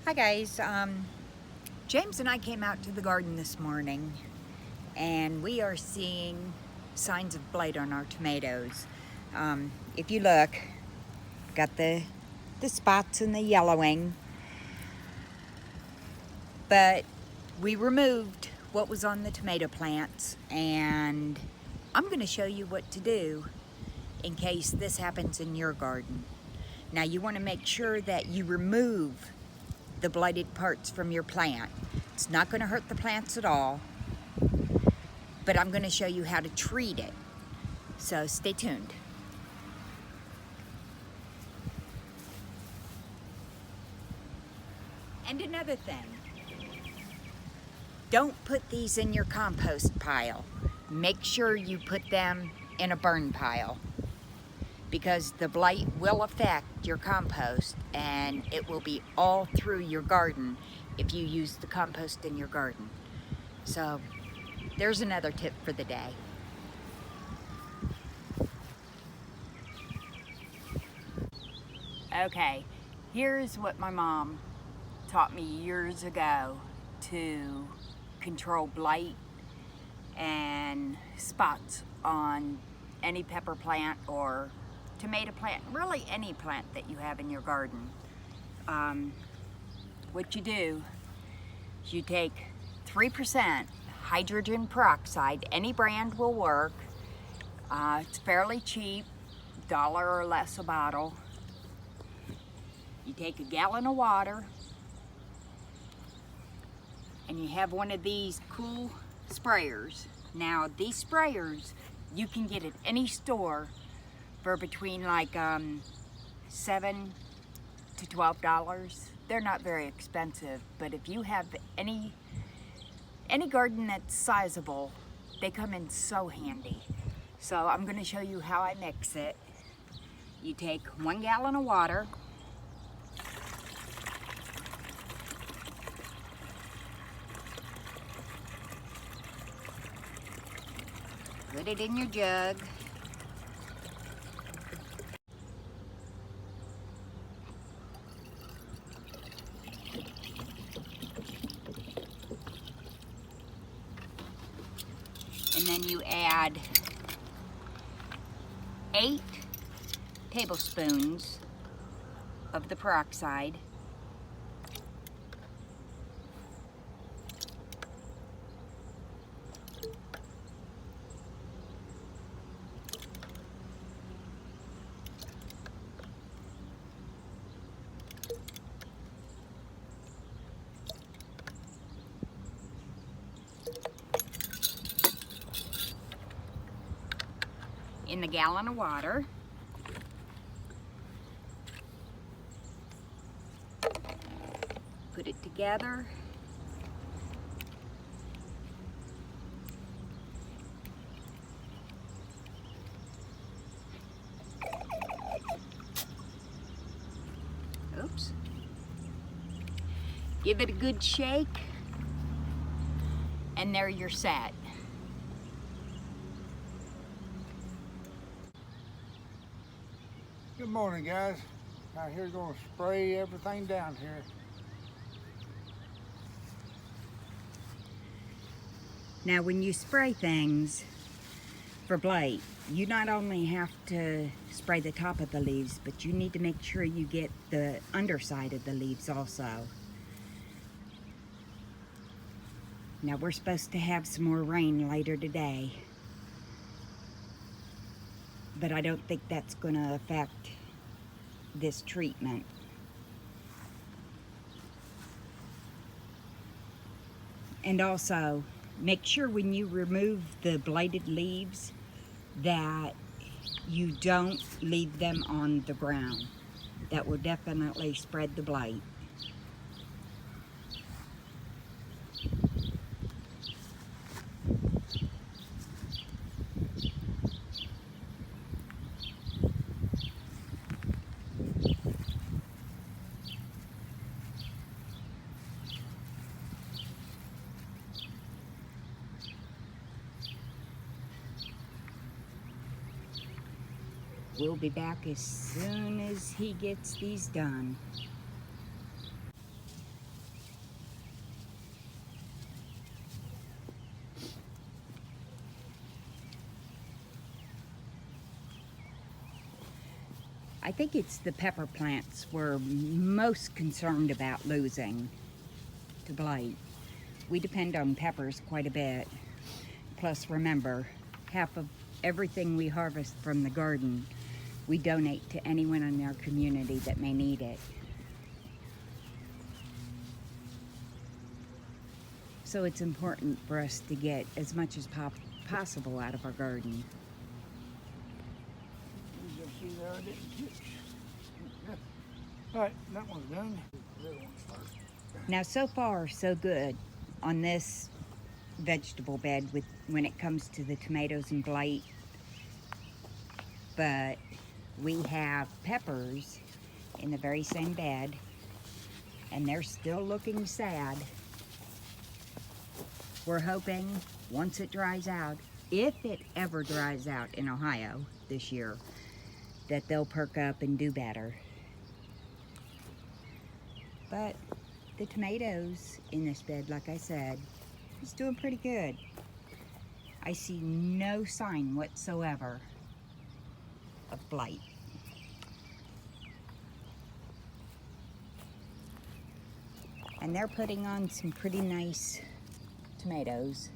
Hi guys, James and I came out to the garden this morning and we are seeing signs of blight on our tomatoes. If you look, got the spots and the yellowing, but we removed what was on the tomato plants, and I'm going to show you what to do in case this happens in your garden. Now you want to make sure that you remove the blighted parts from your plant. It's not going to hurt the plants at all, but I'm going to show you how to treat it. So stay tuned. And another thing, don't put these in your compost pile. Make sure you put them in a burn pile, because the blight will affect your compost and it will be all through your garden if you use the compost in your garden. So there's another tip for the day. Okay, here's what my mom taught me years ago to control blight and spots on any pepper plant or tomato plant, really any plant that you have in your garden. What you do is you take 3% hydrogen peroxide, any brand will work. It's fairly cheap, $1 or less a bottle. You take a gallon of water and you have one of these cool sprayers. Now these sprayers you can get at any store for between like $7 to $12. They're not very expensive, but if you have any garden that's sizable, they come in so handy. So I'm going to show you how I mix it. You take 1 gallon of water, put it in your jug. And then you add 8 tablespoons of the peroxide. In the gallon of water. Put it together. Oops. Give it a good shake, and there you're set. Good morning, guys. Out here going to spray everything down here. Now when you spray things for blight, you not only have to spray the top of the leaves, but you need to make sure you get the underside of the leaves also. Now we're supposed to have some more rain later today, but I don't think that's going to affect this treatment. And also, make sure when you remove the blighted leaves that you don't leave them on the ground. That will definitely spread the blight. We'll be back as soon as he gets these done. I think it's the pepper plants we're most concerned about losing to blight. We depend on peppers quite a bit. Plus, remember, half of everything we harvest from the garden, we donate to anyone in our community that may need it. So it's important for us to get as much as possible out of our garden. You just see there, I didn't catch. All right, that one's done. The other one's first. Now, so far, so good on this vegetable bed when it comes to the tomatoes and blight. But we have peppers in the very same bed, and they're still looking sad. We're hoping once it dries out, if it ever dries out in Ohio this year, that they'll perk up and do better. But the tomatoes in this bed, like I said, is doing pretty good. I see no sign whatsoever of blight. And they're putting on some pretty nice tomatoes.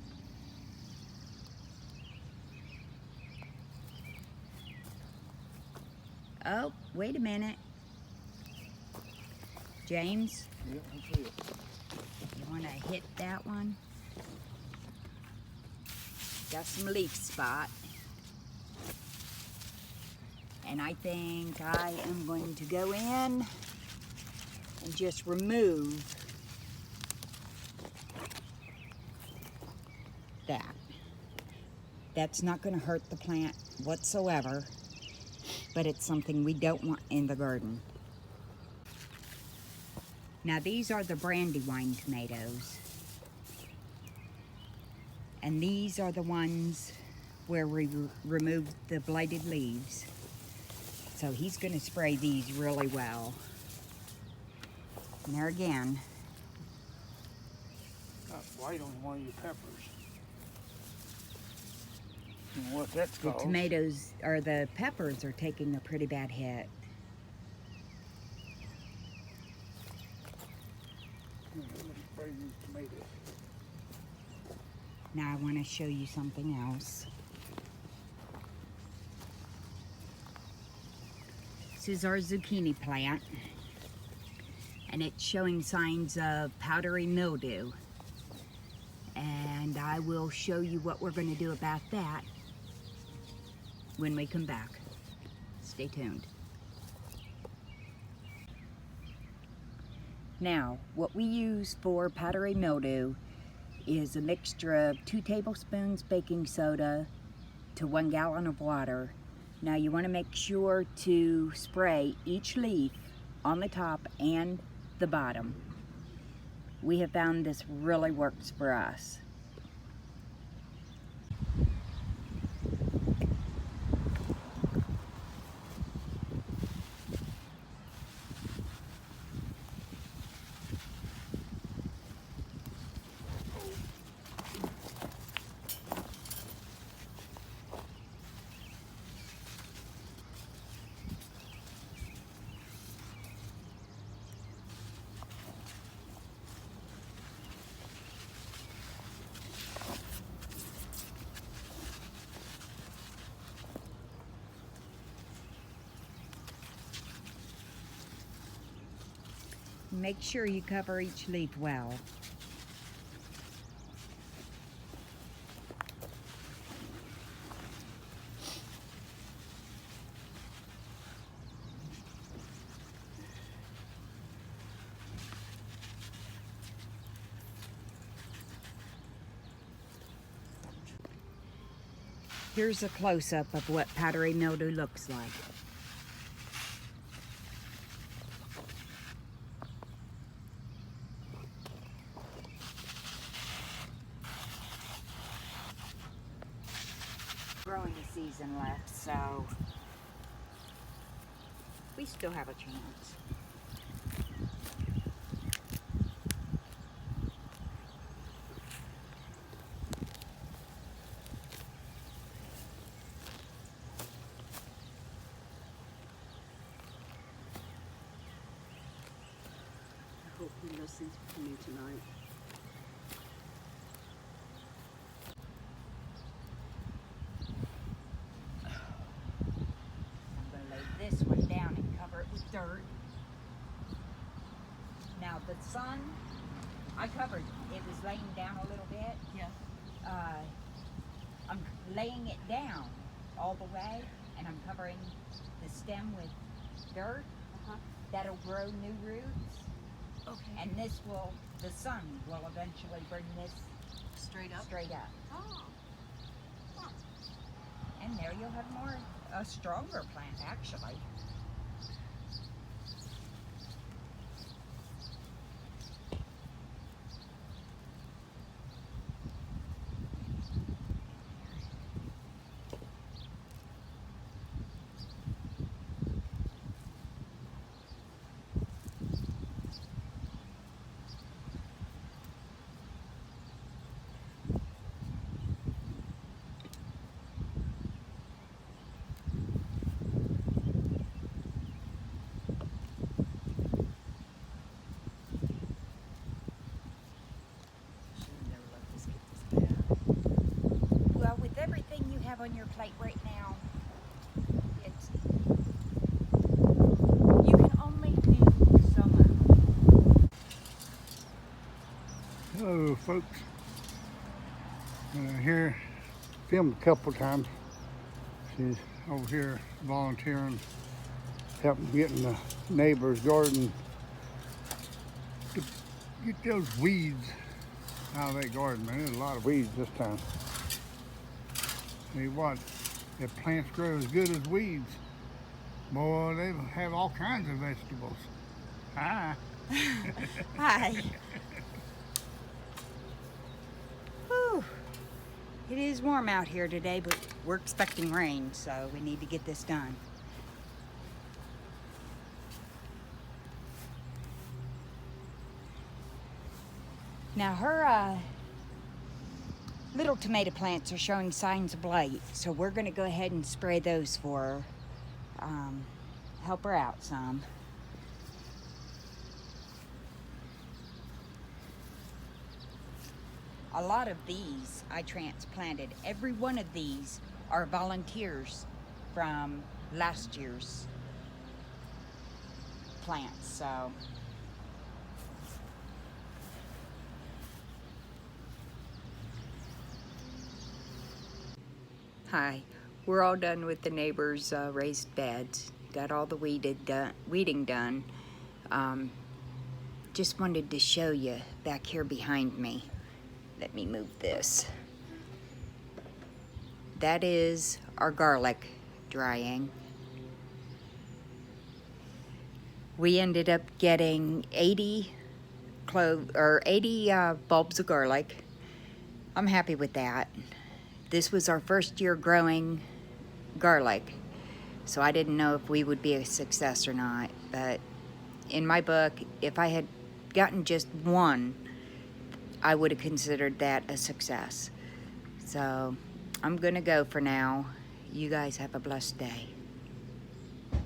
Oh, wait a minute. James, Yeah, I see it. you want to hit that one? Got some leaf spot. And I think I am going to go in and just remove that. That's not going to hurt the plant whatsoever, but it's something we don't want in the garden. Now these are the Brandywine tomatoes. And these are the ones where we removed the blighted leaves. So he's going to spray these really well. And there again, Got blight on one of your peppers. And what that's the called. tomatoes, or the peppers, are taking a pretty bad hit. Let me spray these tomatoes. Now I want to show you something else. This is our zucchini plant, and it's showing signs of powdery mildew. And I will show you what we're going to do about that when we come back. Stay tuned. Now, what we use for powdery mildew is a mixture of 2 tablespoons baking soda to 1 gallon of water. Now you want to make sure to spray each leaf on the top and the bottom. We have found this really works for us. Make sure you cover each leaf well. Here's a close-up of what powdery mildew looks like. Growing season left, so we still have a chance. hope he listens to me tonight. I'm going to lay this one down and cover it with dirt. Now the sun, I covered it was laying down a little bit. Yeah. I'm laying it down all the way, and I'm covering the stem with dirt. That'll grow new roots, Okay. and this will, the sun will eventually bring this Straight up? straight up. Oh. And there you'll have a stronger plant actually. Well, with everything you have on your plate right now, you can only do so much. Hello, folks. Here, filmed a couple times. She's over here volunteering, helping getting the neighbor's garden to get those weeds out of that garden, man. There's a lot of weeds this time. Tell you what, if plants grow as good as weeds, boy, they have all kinds of vegetables. Hi. Hi. Whew. It is warm out here today, but we're expecting rain, so we need to get this done. Now her little tomato plants are showing signs of blight, so we're going to go ahead and spray those for her. Help her out some. A lot of these I transplanted. Every one of these are volunteers from last year's plants, so. Hi, we're all done with the neighbors' raised beds. Got all the weeding done. Just wanted to show you back here behind me. Let me move this. That is our garlic drying. We ended up getting 80 bulbs of garlic. I'm happy with that. This was our first year growing garlic, so I didn't know if we would be a success or not, but in my book, if I had gotten just one, I would have considered that a success. So I'm gonna go for now. You guys have a blessed day.